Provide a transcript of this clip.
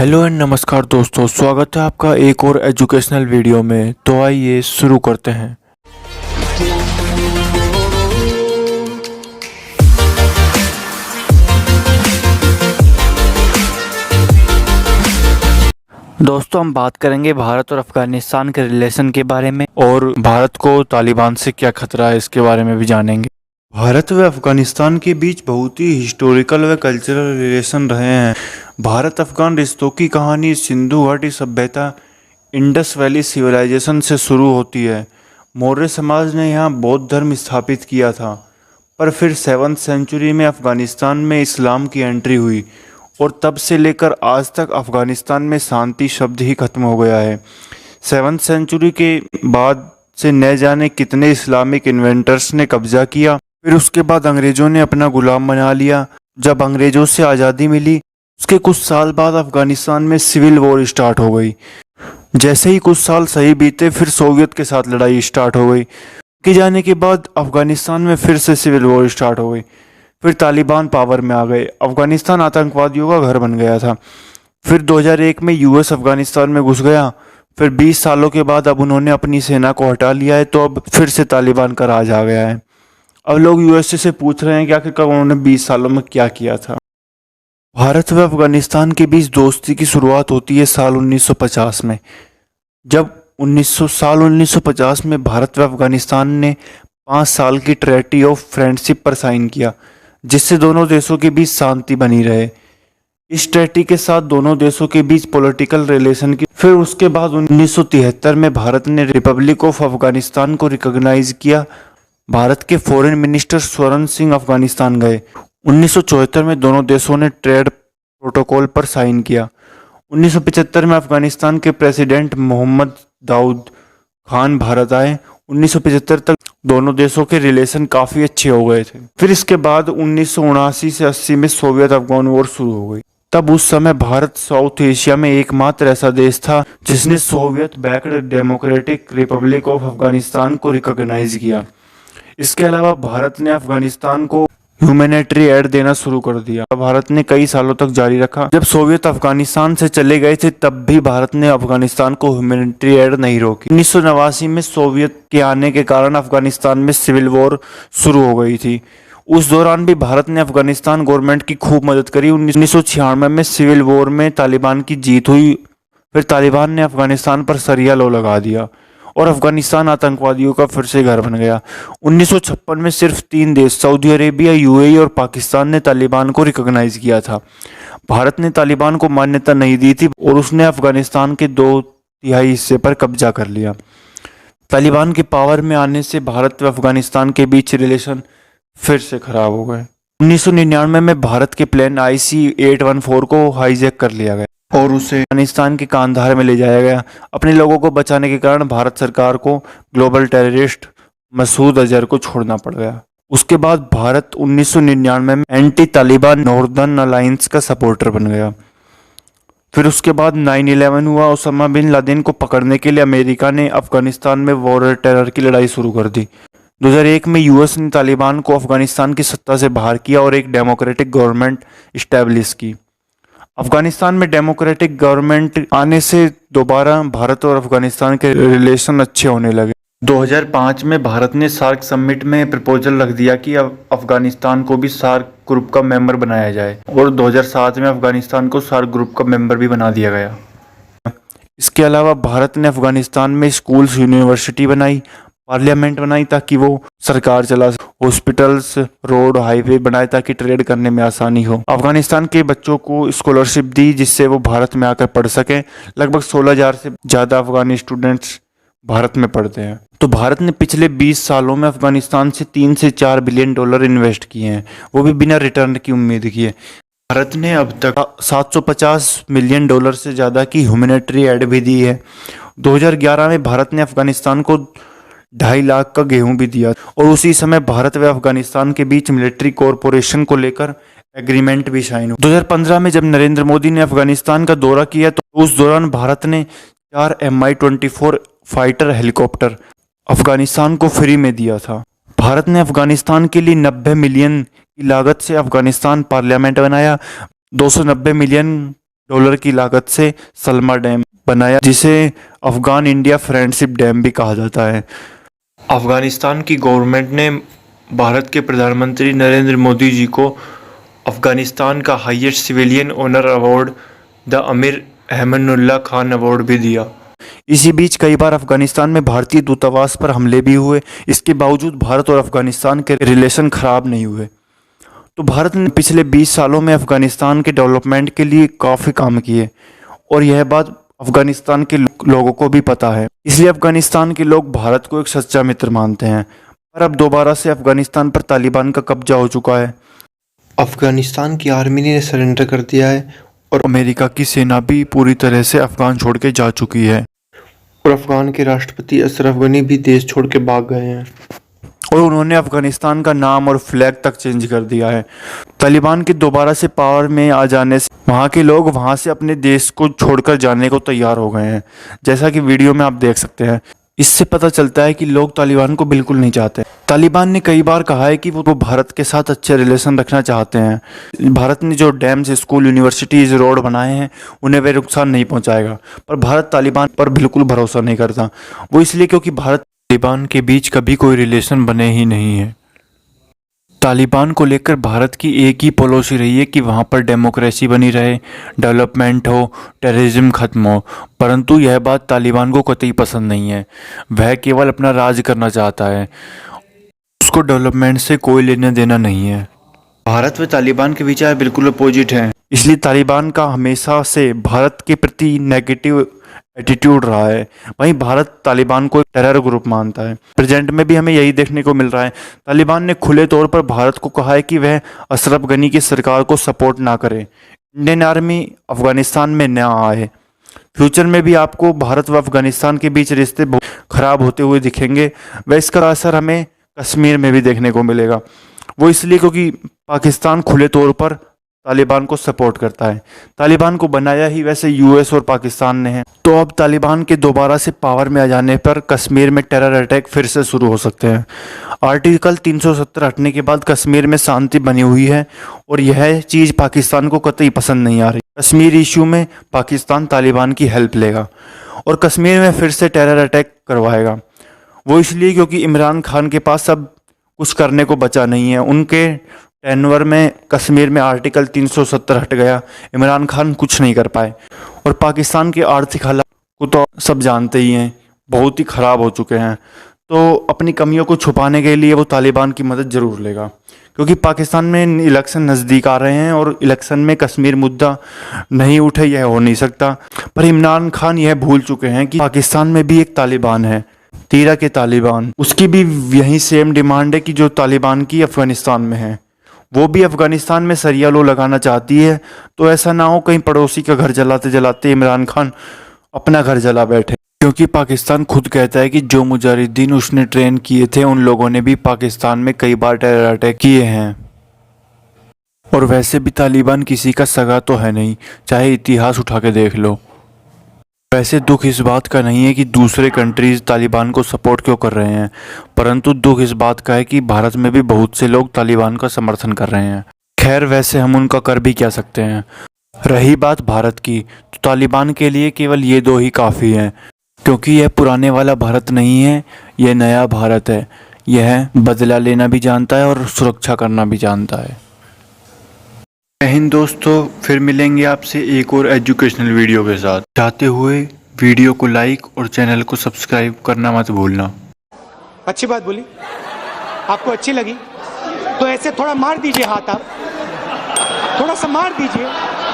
Hello and नमस्कार दोस्तों, स्वागत है आपका एक और एजुकेशनल वीडियो में। तो आइए शुरू करते हैं। दोस्तों, हम बात करेंगे भारत और अफगानिस्तान के रिलेशन के बारे में और भारत को तालिबान से क्या खतरा है इसके बारे में भी जानेंगे। भारत व अफगानिस्तान के बीच बहुत ही हिस्टोरिकल व कल्चरल रिलेशन रहे हैं। भारत अफगान रिश्तों की कहानी सिंधु घाटी सभ्यता इंडस वैली सिविलाइजेशन से शुरू होती है। मौर्य समाज ने यहाँ बौद्ध धर्म स्थापित किया था, पर फिर 7th सेंचुरी में अफगानिस्तान में इस्लाम की एंट्री हुई और तब से लेकर आज तक अफगानिस्तान में शांति शब्द ही खत्म हो गया है। 7th सेंचुरी के बाद से न जाने कितने इस्लामिक इन्वेंटर्स ने कब्जा किया, फिर उसके बाद अंग्रेज़ों ने अपना गुलाम बना लिया। जब अंग्रेज़ों से आज़ादी मिली उसके कुछ साल बाद अफगानिस्तान में सिविल वॉर स्टार्ट हो गई। जैसे ही कुछ साल सही बीते फिर सोवियत के साथ लड़ाई स्टार्ट हो गई। के जाने के बाद अफगानिस्तान में फिर से सिविल वॉर स्टार्ट हो गई। फिर तालिबान पावर में आ गए। अफगानिस्तान आतंकवादियों का घर बन गया था। फिर 2001 में यूएस अफगानिस्तान में घुस गया। फिर 20 सालों के बाद अब उन्होंने अपनी सेना को हटा लिया है, तो अब फिर से तालिबान का राज आ गया है। अब लोग यूएसए से पूछ रहे हैं कि आखिरकार उन्होंने 20 सालों में क्या किया था। भारत व अफगानिस्तान के बीच दोस्ती की शुरुआत होती है साल 1950 में, जब 1950 में भारत व अफगानिस्तान ने 5 साल की ट्रेटी ऑफ फ्रेंडशिप पर साइन किया, जिससे दोनों देशों के बीच शांति बनी रहे। इस ट्रेटी के साथ दोनों देशों के बीच पॉलिटिकल रिलेशन की। फिर उसके बाद 1973 में भारत ने रिपब्लिक ऑफ अफगानिस्तान को रिकॉग्नाइज किया। भारत के फॉरेन मिनिस्टर स्वर्ण सिंह अफगानिस्तान गए। 1974 में दोनों देशों ने ट्रेड प्रोटोकॉल पर साइन किया। 1975 में अफगानिस्तान के प्रेसिडेंट मोहम्मद दाऊद खान भारत आए। 1975 तक दोनों देशों के रिलेशन काफ़ी अच्छे हो गए थे। फिर इसके बाद 1979 से 80 में सोवियत अफगान वॉर शुरू हो गई। तब उस समय भारत साउथ एशिया में एकमात्र ऐसा देश था जिसने Soviet backed democratic Republic of Afghanistan को रिकॉग्नाइज किया। इसके अलावा भारत ने अफगानिस्तान को ह्यूमैनिटरी एड देना शुरू कर दिया। भारत ने कई सालों तक जारी रखा। जब सोवियत अफगानिस्तान से चले गए थे तब भी भारत ने अफगानिस्तान को ह्यूमैनिटरी एड नहीं रोकी। 1989 में सोवियत के आने के कारण अफगानिस्तान में सिविल वॉर शुरू हो गई थी। उस दौरान भी भारत ने अफगानिस्तान गवर्नमेंट की खूब मदद करी। 1996 में सिविल वॉर में तालिबान की जीत हुई। फिर तालिबान ने अफगानिस्तान पर शरिया लॉ लगा दिया और अफगानिस्तान आतंकवादियों का फिर से घर बन गया। 1956 में सिर्फ 3 देश सऊदी अरेबिया, यूएई और पाकिस्तान ने तालिबान को रिकॉग्नाइज किया था। भारत ने तालिबान को मान्यता नहीं दी थी और उसने अफगानिस्तान के 2/3 हिस्से पर कब्जा कर लिया। तालिबान के पावर में आने से भारत व अफगानिस्तान के बीच रिलेशन फिर से खराब हो गए। 1999 में भारत के प्लेन IC-814 को हाईजैक कर लिया गया और उसे अफगानिस्तान के कांधार में ले जाया गया। अपने लोगों को बचाने के कारण भारत सरकार को ग्लोबल टेररिस्ट मसूद अजहर को छोड़ना पड़ गया। उसके बाद भारत 1999 में एंटी तालिबान नॉर्दर्न अलायंस का सपोर्टर बन गया। फिर उसके बाद 9/11 हुआ। ओसामा बिन लादेन को पकड़ने के लिए अमेरिका ने अफगानिस्तान में वॉर टेरर की लड़ाई शुरू कर दी। 2001 में यूएस ने तालिबान को अफगानिस्तान की सत्ता से बाहर किया और एक डेमोक्रेटिक गवर्नमेंट इस्टेब्लिश की। अफगानिस्तान में डेमोक्रेटिक गवर्नमेंट आने से दोबारा भारत और अफगानिस्तान के रिलेशन अच्छे होने लगे। 2005 में भारत ने सार्क समिट में प्रपोजल रख दिया कि अफगानिस्तान को भी सार्क ग्रुप का मेंबर बनाया जाए और 2007 में अफगानिस्तान को सार्क ग्रुप का मेंबर भी बना दिया गया। इसके अलावा भारत ने अफगानिस्तान में स्कूल्स, यूनिवर्सिटी बनाई, पार्लियामेंट बनाई ताकि वो सरकार चला, हॉस्पिटल्स, रोड, हाईवे बनाए ताकि ट्रेड करने में आसानी हो। अफगानिस्तान के बच्चों को स्कॉलरशिप दी जिससे वो भारत में आकर पढ़ सकें। लगभग 16,000 से ज़्यादा अफगानी स्टूडेंट्स भारत में पढ़ते हैं। तो भारत ने पिछले 20 सालों में अफगानिस्तान से 3 से 4 बिलियन डॉलर इन्वेस्ट किए हैं, वो भी बिना रिटर्न की उम्मीद किए। भारत ने अब तक 750 मिलियन डॉलर से ज़्यादा की ह्यूमैनिटरी एड भी दी है। 2011 में भारत ने अफगानिस्तान को 2.5 लाख का गेहूं भी दिया और उसी समय भारत व अफगानिस्तान के बीच मिलिट्री कॉरपोरेशन को लेकर एग्रीमेंट भी साइन हुआ। 2015 में जब नरेंद्र मोदी ने अफगानिस्तान का दौरा किया तो उस दौरान भारत ने 4 Mi-24 फाइटर हेलीकॉप्टर अफगानिस्तान को फ्री में दिया था। भारत ने अफगानिस्तान के लिए 90 मिलियन की लागत से अफगानिस्तान पार्लियामेंट बनाया। 290 मिलियन डॉलर की लागत से सलमा डैम बनाया, जिसे अफगान इंडिया फ्रेंडशिप डैम भी कहा जाता है। अफगानिस्तान की गवर्नमेंट ने भारत के प्रधानमंत्री नरेंद्र मोदी जी को अफगानिस्तान का highest civilian honour award the Amir Ahmadullah Khan award भी दिया। इसी बीच कई बार अफगानिस्तान में भारतीय दूतावास पर हमले भी हुए। इसके बावजूद भारत और अफगानिस्तान के रिलेशन खराब नहीं हुए। तो भारत ने पिछले 20 सालों में अफगानिस्तान के डेवलपमेंट के लिए काफ़ी काम किए और यह बात अफगानिस्तान के लोगों को भी पता है। इसलिए अफगानिस्तान के लोग भारत को एक सच्चा मित्र मानते हैं। पर अब दोबारा से अफगानिस्तान पर तालिबान का कब्जा हो चुका है। अफगानिस्तान की आर्मी ने सरेंडर कर दिया है और अमेरिका की सेना भी पूरी तरह से अफगान छोड़ के जा चुकी है और अफगान के राष्ट्रपति अशरफ गनी भी देश छोड़ के भाग गए हैं और उन्होंने अफगानिस्तान का नाम और फ्लैग तक चेंज कर दिया है। तालिबान के दोबारा से पावर में आ जाने से वहाँ के लोग वहाँ से अपने देश को छोड़कर जाने को तैयार हो गए हैं, जैसा कि वीडियो में आप देख सकते हैं। इससे पता चलता है कि लोग तालिबान को बिल्कुल नहीं चाहते। तालिबान ने कई बार कहा है कि वो भारत के साथ अच्छे रिलेशन रखना चाहते हैं। भारत ने जो डैम्स, स्कूल, यूनिवर्सिटीज़, रोड बनाए हैं उन्हें वे नुकसान नहीं पहुंचाएगा, पर भारत तालिबान पर बिल्कुल भरोसा नहीं करता। वो इसलिए क्योंकि भारत तालिबान के बीच कभी कोई रिलेशन बने ही नहीं है। तालिबान को लेकर भारत की एक ही पॉलिसी रही है कि वहाँ पर डेमोक्रेसी बनी रहे, डेवलपमेंट हो, टेररिज्म खत्म हो। परंतु यह बात तालिबान को कतई पसंद नहीं है। वह केवल अपना राज करना चाहता है, उसको डेवलपमेंट से कोई लेना देना नहीं है। भारत व तालिबान के विचार बिल्कुल अपोजिट हैं। इसलिए तालिबान का हमेशा से भारत के प्रति नेगेटिव एटीट्यूड रहा है। वहीं भारत तालिबान को एक टेरर ग्रुप मानता है। प्रेजेंट में भी हमें यही देखने को मिल रहा है। तालिबान ने खुले तौर पर भारत को कहा है कि वह अशरफ गनी की सरकार को सपोर्ट ना करे, इंडियन आर्मी अफगानिस्तान में न आए। फ्यूचर में भी आपको भारत व अफगानिस्तान के बीच रिश्ते बहुत खराब होते हुए दिखेंगे। वह इसका असर हमें कश्मीर में भी देखने को मिलेगा। वो इसलिए क्योंकि पाकिस्तान खुले तौर पर तालिबान को सपोर्ट करता है। तालिबान को बनाया ही वैसे यूएस और पाकिस्तान ने है। तो अब तालिबान के दोबारा से पावर में आ जाने पर कश्मीर में टेरर अटैक फिर से शुरू हो सकते हैं। आर्टिकल 370 हटने के बाद कश्मीर में शांति बनी हुई है और यह चीज़ पाकिस्तान को कतई पसंद नहीं आ रही। कश्मीर इशू में पाकिस्तान तालिबान की हेल्प लेगा और कश्मीर में फिर से टेरर अटैक करवाएगा। वो इसलिए क्योंकि इमरान खान के पास अब कुछ करने को बचा नहीं है। उनके टेनवर में कश्मीर में आर्टिकल 370 हट गया, इमरान खान कुछ नहीं कर पाए। और पाकिस्तान के आर्थिक हालात को तो सब जानते ही हैं, बहुत ही ख़राब हो चुके हैं। तो अपनी कमियों को छुपाने के लिए वो तालिबान की मदद ज़रूर लेगा, क्योंकि पाकिस्तान में इलेक्शन नज़दीक आ रहे हैं और इलेक्शन में कश्मीर मुद्दा नहीं उठे यह हो नहीं सकता। पर इमरान खान यह भूल चुके हैं कि पाकिस्तान में भी एक तालिबान है, तीरा के तालिबान। उसकी भी यही सेम डिमांड है कि जो तालिबान की अफगानिस्तान में है। वो भी अफगानिस्तान में सरिया लो लगाना चाहती है। तो ऐसा ना हो कहीं पड़ोसी का घर जलाते जलाते इमरान खान अपना घर जला बैठे, क्योंकि पाकिस्तान खुद कहता है कि जो मुजाहिदीन उसने ट्रेन किए थे उन लोगों ने भी पाकिस्तान में कई बार टेरर अटैक किए हैं। और वैसे भी तालिबान किसी का सगा तो है नहीं, चाहे इतिहास उठा के देख लो। वैसे दुख इस बात का नहीं है कि दूसरे कंट्रीज तालिबान को सपोर्ट क्यों कर रहे हैं, परंतु दुख इस बात का है कि भारत में भी बहुत से लोग तालिबान का समर्थन कर रहे हैं। खैर, वैसे हम उनका कर भी क्या सकते हैं। रही बात भारत की, तो तालिबान के लिए केवल ये दो ही काफ़ी हैं, क्योंकि यह पुराने वाला भारत नहीं है, यह नया भारत है। यह बदला लेना भी जानता है और सुरक्षा करना भी जानता है। जय हिंद दोस्तों, फिर मिलेंगे आपसे एक और एजुकेशनल वीडियो के साथ। चाहते हुए वीडियो को लाइक और चैनल को सब्सक्राइब करना मत भूलना। अच्छी बात बोली, आपको अच्छी लगी तो ऐसे थोड़ा मार दीजिए हाथ, आप थोड़ा सा मार दीजिए।